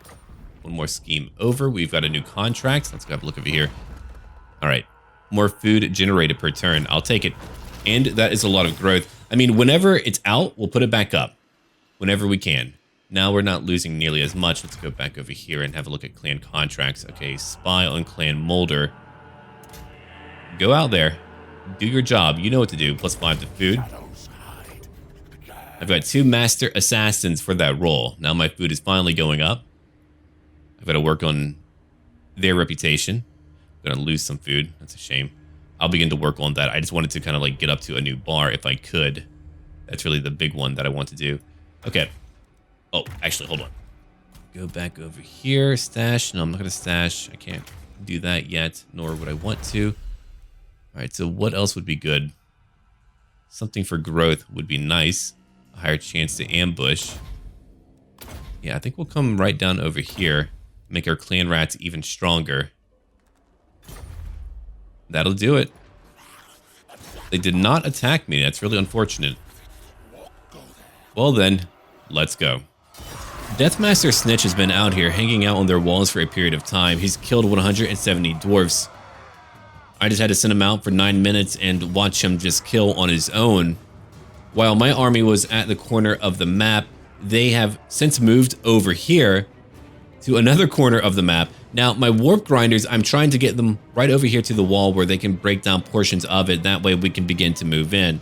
1 more scheme over. We've got a new contract. Let's go have a look over here. All right, more food generated per turn. I'll take it. And that is a lot of growth. I mean, whenever it's out, we'll put it back up. Whenever we can. Now we're not losing nearly as much. Let's go back over here and have a look at clan contracts. Okay, spy on Clan Molder. Go out there. Do your job. You know what to do. +5 to food. I've got 2 master assassins for that role. Now my food is finally going up. I've got to work on their reputation. I'm going to lose some food. That's a shame. I'll begin to work on that. I just wanted to kind of like get up to a new bar if I could. That's really the big one that I want to do. Okay. Oh, actually, hold on. Go back over here. Stash. No, I'm not going to stash. I can't do that yet, nor would I want to. All right, so what else would be good? Something for growth would be nice. A higher chance to ambush. Yeah, I think we'll come right down over here. Make our clan rats even stronger. That'll do it. They did not attack me. That's really unfortunate. Well then, let's go. Deathmaster Snitch has been out here hanging out on their walls for a period of time. He's killed 170 dwarfs. I just had to send him out for 9 minutes and watch him just kill on his own. While my army was at the corner of the map, they have since moved over here to another corner of the map. Now, my warp grinders, I'm trying to get them right over here to the wall where they can break down portions of it. That way we can begin to move in.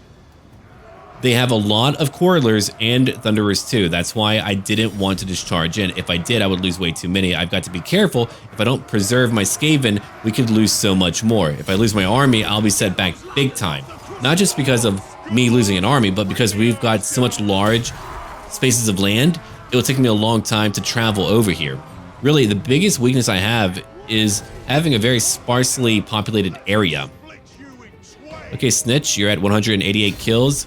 They have a lot of Quarrelers and Thunderers too. That's why I didn't want to just charge in. If I did, I would lose way too many. I've got to be careful. If I don't preserve my Skaven, we could lose so much more. If I lose my army, I'll be set back big time. Not just because of me losing an army, but because we've got so much large spaces of land, it will take me a long time to travel over here. Really, the biggest weakness I have is having a very sparsely populated area. Okay, Snitch, you're at 188 kills.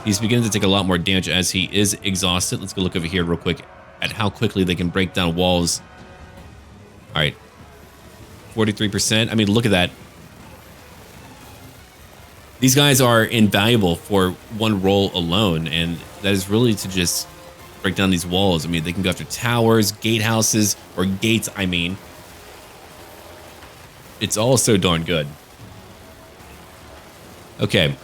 He's beginning to take a lot more damage as he is exhausted. Let's go look over here real quick at how quickly they can break down walls. All right, 43%. I mean, look at that. These guys are invaluable for one roll alone, and that is really to just break down these walls. I mean, they can go after towers, gatehouses, or gates, I mean. It's all so darn good. Okay,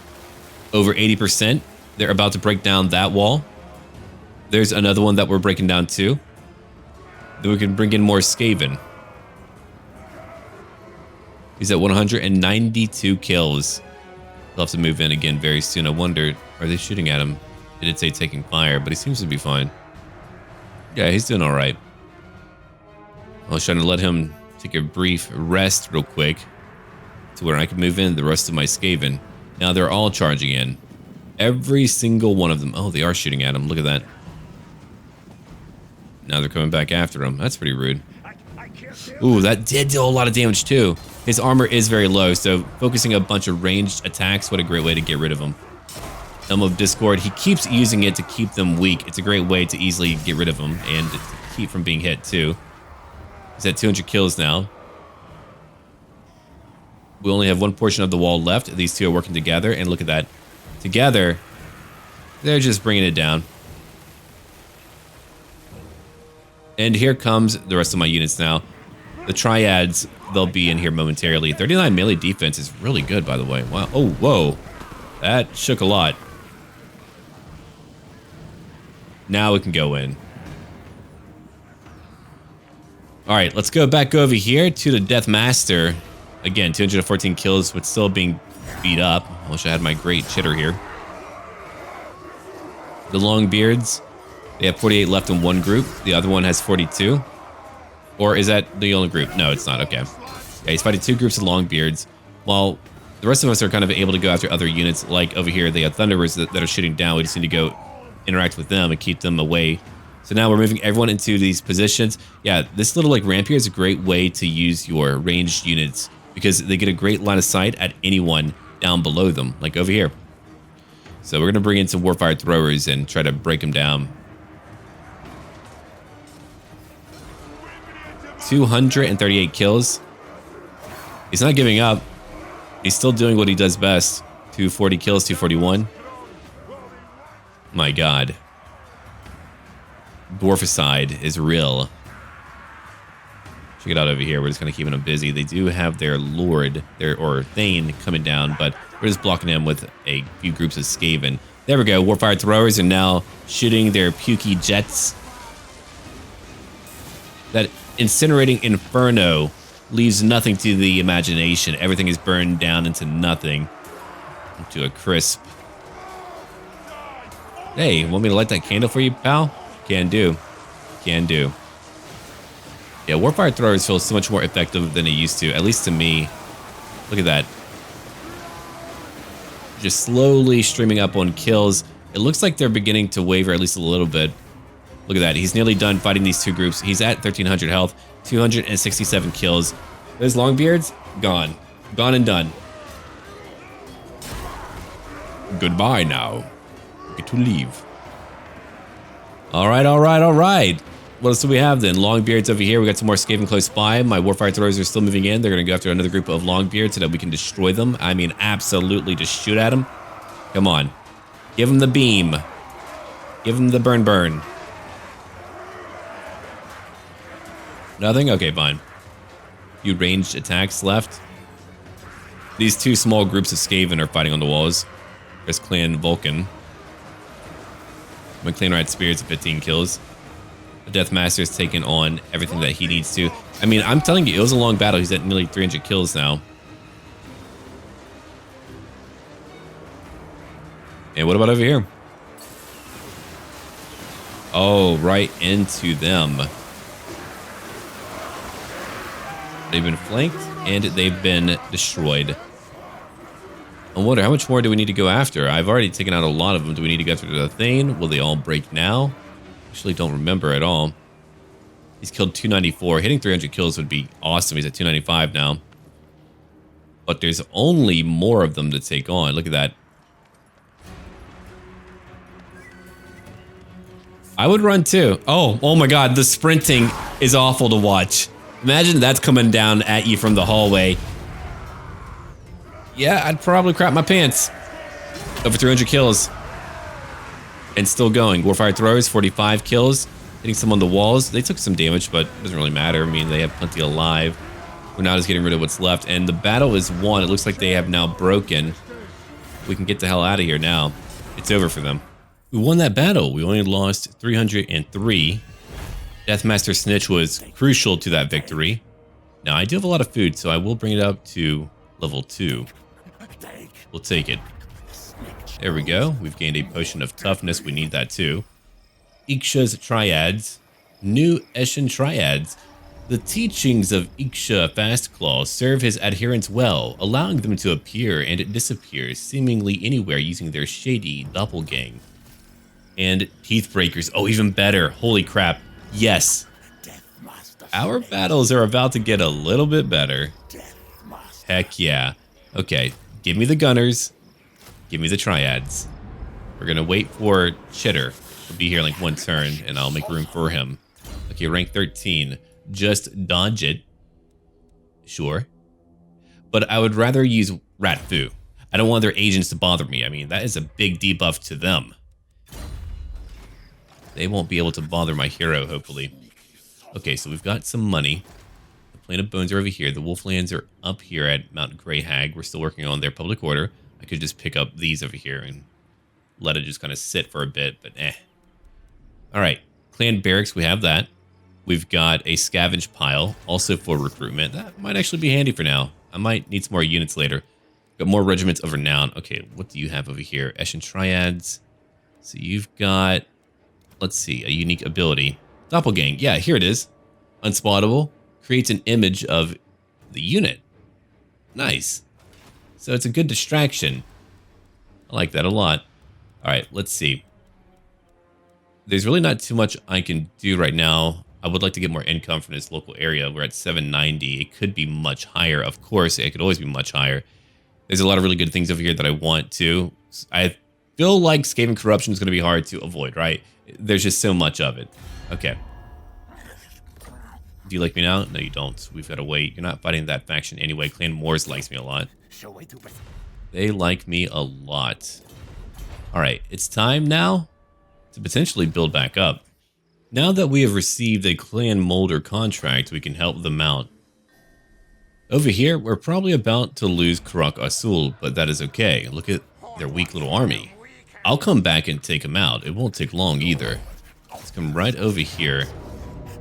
over 80%. They're about to break down that wall. There's another one that we're breaking down too. Then we can bring in more Skaven. He's at 192 kills. He'll have to move in again very soon. I wonder, are they shooting at him? It did say taking fire, but he seems to be fine. Yeah, he's doing all right. I was trying to let him take a brief rest real quick to where I can move in the rest of my Skaven. Now they're all charging in. Every single one of them. Oh, they are shooting at him. Look at that. Now they're coming back after him. That's pretty rude. Ooh, that did do a lot of damage too. His armor is very low, so focusing a bunch of ranged attacks, what a great way to get rid of him. Elm of Discord, he keeps using it to keep them weak. It's a great way to easily get rid of them and to keep from being hit too. He's at 200 kills now. We only have one portion of the wall left. These two are working together, and look at that. Together, they're just bringing it down. And here comes the rest of my units now. The triads, they'll be in here momentarily. 39 melee defense is really good, by the way. Wow. Oh, whoa. That shook a lot. Now we can go in. All right, let's go back over here to the Death Master. Again, 214 kills, but still being beat up. I wish I had my great chitter here. The Longbeards, they have 48 left in one group. The other one has 42. Or is that the only group? No, it's not. Okay. Yeah, he's fighting two groups of Longbeards, while the rest of us are kind of able to go after other units. Like over here, they have Thunderers that are shooting down. We just need to go interact with them and keep them away. So now we're moving everyone into these positions. Yeah, this little like ramp here is a great way to use your ranged units because they get a great line of sight at anyone down below them, like over here. So we're going to bring in some Warfire Throwers and try to break them down. 238 kills. He's not giving up. He's still doing what he does best. 240 kills, 241. My God. Dwarficide is real. Check it out over here. We're just kind of keeping them busy. They do have their Lord, or Thane, coming down, but we're just blocking him with a few groups of Skaven. There we go. Warfire Throwers are now shooting their pukey jets. That incinerating inferno leaves nothing to the imagination. Everything is burned down into nothing. Into a crisp. Hey, want me to light that candle for you, pal? Can do. Can do. Yeah, Warfire Throwers feel so much more effective than it used to, at least to me. Look at that. Just slowly streaming up on kills. It looks like they're beginning to waver at least a little bit. Look at that. He's nearly done fighting these two groups. He's at 1,300 health, 267 kills. Those Longbeards, gone. Gone and done. Goodbye now. Get to leave. All right, all right, all right. What else do we have then? Longbeards over here. We got some more Skaven close by. My Warfire Throwers are still moving in. They're going to go after another group of Longbeards so that we can destroy them. I mean, absolutely just shoot at them. Come on. Give them the beam. Give them the burn. Nothing? Okay, fine. Few ranged attacks left. These two small groups of Skaven are fighting on the walls. There's Clan Vulcan. My Clan Rat Spirits at 15 kills. The Death Master has taken on everything that he needs to. I mean, I'm telling you, it was a long battle. He's at nearly 300 kills now. And what about over here? Oh, right into them. They've been flanked and they've been destroyed. I wonder how much more do we need to go after? I've already taken out a lot of them. Do we need to go after the Thane? Will they all break now? Actually, don't remember at all. He's killed 294. Hitting 300 kills would be awesome. He's at 295 now. But there's only more of them to take on. Look at that. I would run too. Oh my god, the sprinting is awful to watch. Imagine that's coming down at you from the hallway. Yeah, I'd probably crap my pants. Over 300 kills. And still going. Warfire throwers, 45 kills. Hitting some on the walls. They took some damage, but it doesn't really matter. I mean, they have plenty alive. We're now just getting rid of what's left. And the battle is won. It looks like they have now broken. We can get the hell out of here now. It's over for them. We won that battle. We only lost 303. Deathmaster Snitch was crucial to that victory. Now, I do have a lot of food, so I will bring it up to level 2. We'll take it. There we go. We've gained a potion of toughness. We need that too. SNIKCH'S Triads. New Eshin Triads. The teachings of SNIKCH'S Fastclaw serve his adherents well, allowing them to appear and disappear seemingly anywhere using their shady doppelgang. And Teethbreakers. Oh, even better. Holy crap. Yes. Our battles are about to get a little bit better. Heck yeah. Okay, give me the gunners. Give me the triads. We're gonna wait for Chitter. He'll be here in like one turn, and I'll make room for him. Okay, rank 13. Just dodge it. Sure. But I would rather use Ratfu. I don't want their agents to bother me. I mean, that is a big debuff to them. They won't be able to bother my hero, hopefully. Okay, so we've got some money. The Plane of Bones are over here. The Wolflands are up here at Mount Grey Hag. We're still working on their public order. I could just pick up these over here and let it just kind of sit for a bit, but eh. All right, Clan Barracks, we have that. We've got a scavenge pile, also for recruitment. That might actually be handy for now. I might need some more units later. Got more regiments of renown. Okay, what do you have over here? Eshin Triads. So you've got, let's see, a unique ability. Doppelgang, yeah, here it is. Unspottable, creates an image of the unit. Nice. So it's a good distraction. I like that a lot. All right, let's see. There's really not too much I can do right now. I would like to get more income from this local area. We're at 790. It could be much higher. Of course, it could always be much higher. There's a lot of really good things over here that I want to. I feel like Skaven Corruption is going to be hard to avoid, right? There's just so much of it. Okay. Do you like me now? No, you don't. We've got to wait. You're not fighting that faction anyway. Clan Moors likes me a lot. They like me a lot. All right, it's time now to potentially build back up. Now that we have received a clan molder contract, we can help them out. Over here, we're probably about to lose Karak Asul, but that is okay. Look at their weak little army. I'll come back and take them out. It won't take long either. Let's come right over here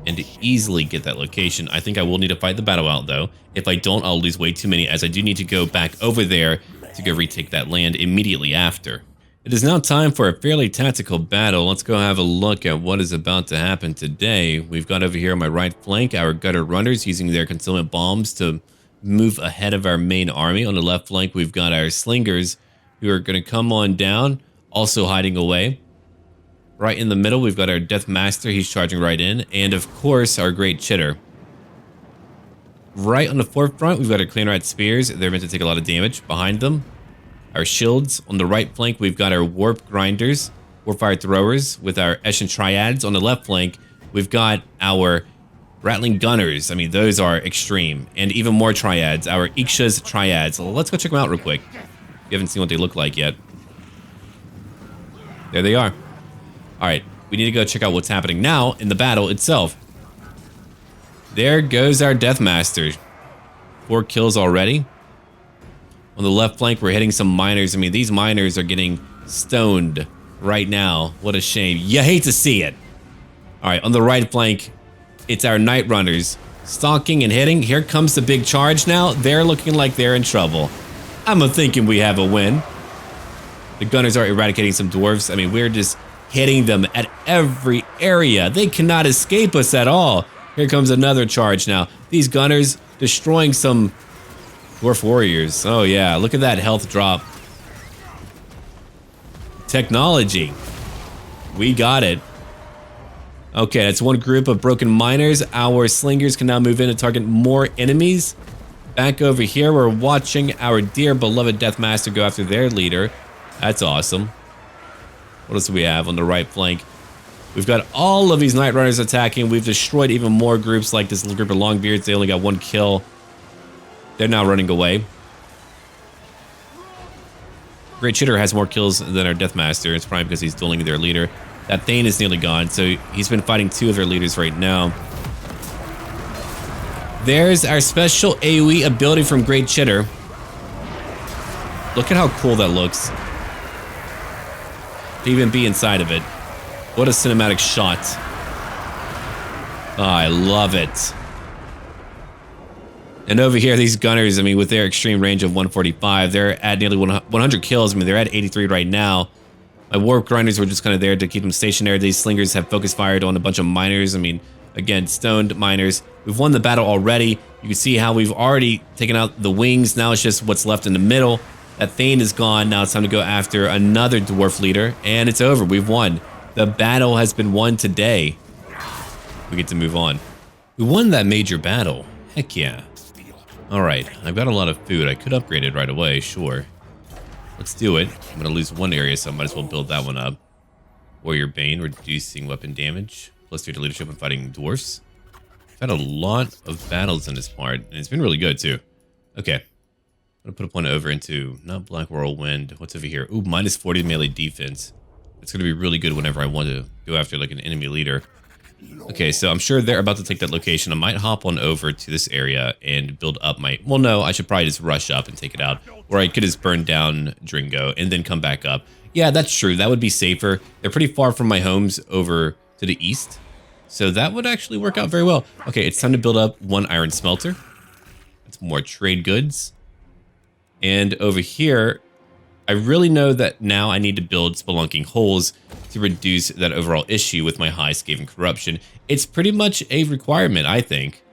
and easily get that location. I think I will need to fight the battle out though. If I don't, I'll lose way too many, as I do need to go back over there to go retake that land immediately after. It is now time for a fairly tactical battle. Let's go have a look at what is about to happen today. We've got over here on my right flank our gutter runners using their concealment bombs to move ahead of our main army. On the left flank, we've got our slingers who are going to come on down, also hiding away. Right in the middle, we've got our Death Master. He's charging right in. And of course, our Great Chitter. Right on the forefront, we've got our Clan Rat Spears. They're meant to take a lot of damage. Behind them, our shields. On the right flank, we've got our Warp Grinders, Warfire Throwers with our Eshin Triads. On the left flank, we've got our Rattling Gunners. I mean, those are extreme. And even more Triads, our SNIKCH'S Triads. Let's go check them out real quick. You haven't seen what they look like yet. There they are. All right, we need to go check out what's happening now in the battle itself. There goes our Death Master. 4 kills already. On the left flank, we're hitting some miners. I mean, these miners are getting stoned right now. What a shame. You hate to see it. All right, on the right flank, it's our Night Runners. Stalking and hitting. Here comes the big charge now. They're looking like they're in trouble. I'm thinking we have a win. The Gunners are eradicating some dwarves. I mean, we're just hitting them at every area. They cannot escape us at all. Here comes another charge now. These Gunners destroying some Dwarf Warriors. Oh yeah, look at that health drop. technology. We got it. Okay, that's one group of broken miners. Our slingers can now move in and target more enemies. Back over here, we're watching our dear beloved Deathmaster go after their leader. That's awesome. What else do we have on the right flank? We've got all of these Night Runners attacking. We've destroyed even more groups like this group of Longbeards. They only got one kill. They're now running away. Great Chitter has more kills than our Deathmaster. It's probably because he's dueling their leader. That Thane is nearly gone, so he's been fighting two of their leaders right now. There's our special AoE ability from Great Chitter. Look at how cool that looks. To even be inside of it. What a cinematic shot. Oh, I love it. And over here, these gunners, I mean, with their extreme range of 145, they're at nearly 100 kills. I mean, they're at 83 right now. My warp grinders were just kind of there to keep them stationary. These slingers have focus fired on a bunch of miners. I mean, again, stoned miners. We've won the battle already. You can see how we've already taken out the wings. Now it's just what's left in the middle. That Thane is gone. Now it's time to go after another dwarf leader. And it's over. We've won. The battle has been won today. We get to move on. We won that major battle. Heck yeah. Alright, I've got a lot of food. I could upgrade it right away, sure. Let's do it. I'm going to lose one area, so I might as well build that one up. Warrior Bane, reducing weapon damage. +3 to leadership when fighting dwarfs. I've had a lot of battles in this part, and it's been really good, too. Okay. I'm going to put a point over into, not Black Whirlwind. What's over here? Ooh, -40 melee defense. It's going to be really good whenever I want to go after, like, an enemy leader. Okay, so I'm sure they're about to take that location. I might hop on over to this area and build up my... Well, no, I should probably just rush up and take it out. Or I could just burn down Dringo and then come back up. Yeah, that's true. That would be safer. They're pretty far from my homes over to the east. So that would actually work out very well. Okay, it's time to build up one iron smelter. That's more trade goods. And over here, I really know that now I need to build spelunking holes to reduce that overall issue with my high Skaven corruption. It's pretty much a requirement, I think.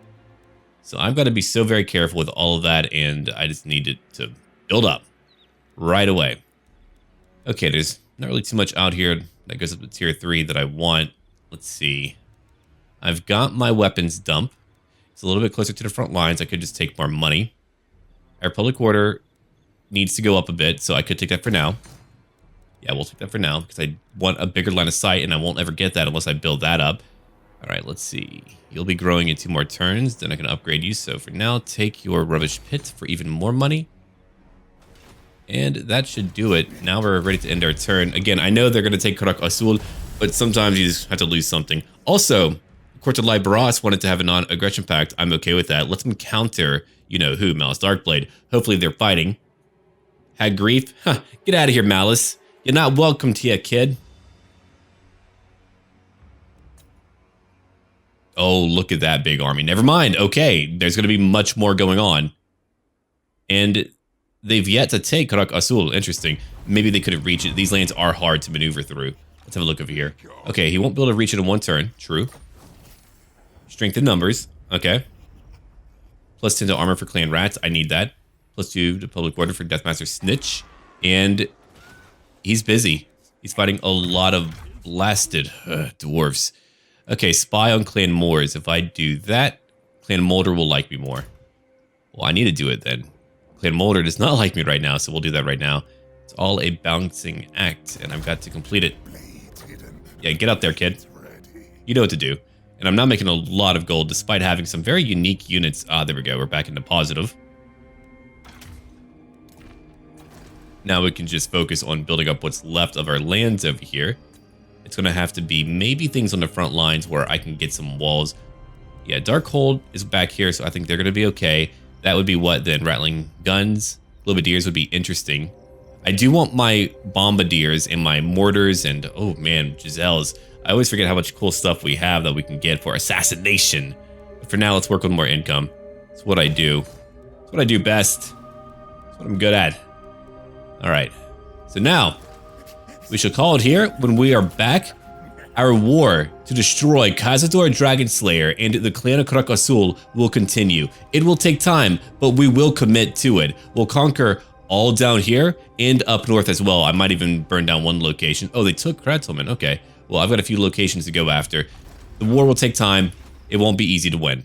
So I've got to be so very careful with all of that, and I just need it to build up right away. Okay, there's not really too much out here that goes up to tier 3 that I want. Let's see. I've got my weapons dump. It's a little bit closer to the front lines. I could just take more money. Our public order needs to go up a bit, so I could take that for now. Yeah, we'll take that for now, because I want a bigger line of sight, and I won't ever get that unless I build that up. All right, let's see. You'll be growing in 2 more turns, then I can upgrade you. So for now, take your rubbish pit for even more money. And that should do it. Now we're ready to end our turn. Again, I know they're going to take Karak Azul, but sometimes you just have to lose something. Also, Court of Liberace wanted to have a non-aggression pact. I'm okay with that. Let them counter, you know who, Malice Darkblade. Hopefully they're fighting. Had grief? Huh, get out of here, Malice. You're not welcome to you, kid. Oh, look at that big army. Never mind. Okay, there's going to be much more going on. And they've yet to take Karak Azul. Interesting. Maybe they couldn't reach it. These lands are hard to maneuver through. Let's have a look over here. Okay, he won't be able to reach it in 1 turn. True. Strength in numbers. Okay. +10 to armor for clan rats. I need that. +2 to public order for Deathmaster Snitch. And he's busy. He's fighting a lot of blasted dwarves. Okay, spy on Clan Moors. If I do that, Clan Molder will like me more. Well, I need to do it then. Clan Molder does not like me right now, so we'll do that right now. It's all a balancing act, and I've got to complete it. Yeah, get out there, kid. You know what to do. And I'm not making a lot of gold, despite having some very unique units. Ah, there we go. We're back into positive. Now we can just focus on building up what's left of our lands over here. It's going to have to be maybe things on the front lines where I can get some walls. Yeah, Darkhold is back here, so I think they're going to be okay. That would be what then? Rattling guns? Globadiers would be interesting. I do want my bombardiers and my mortars and, oh man, Giselles. I always forget how much cool stuff we have that we can get for assassination. But for now, let's work on more income. It's what I do. It's what I do best. It's what I'm good at. All right. So now, we shall call it here when we are back. Our war to destroy Cazador Dragon Slayer and the clan of Karak Azul will continue. It will take time, but we will commit to it. We'll conquer all down here and up north as well. I might even burn down one location. Oh, they took Kratzelman. Okay. Well, I've got a few locations to go after. The war will take time. It won't be easy to win.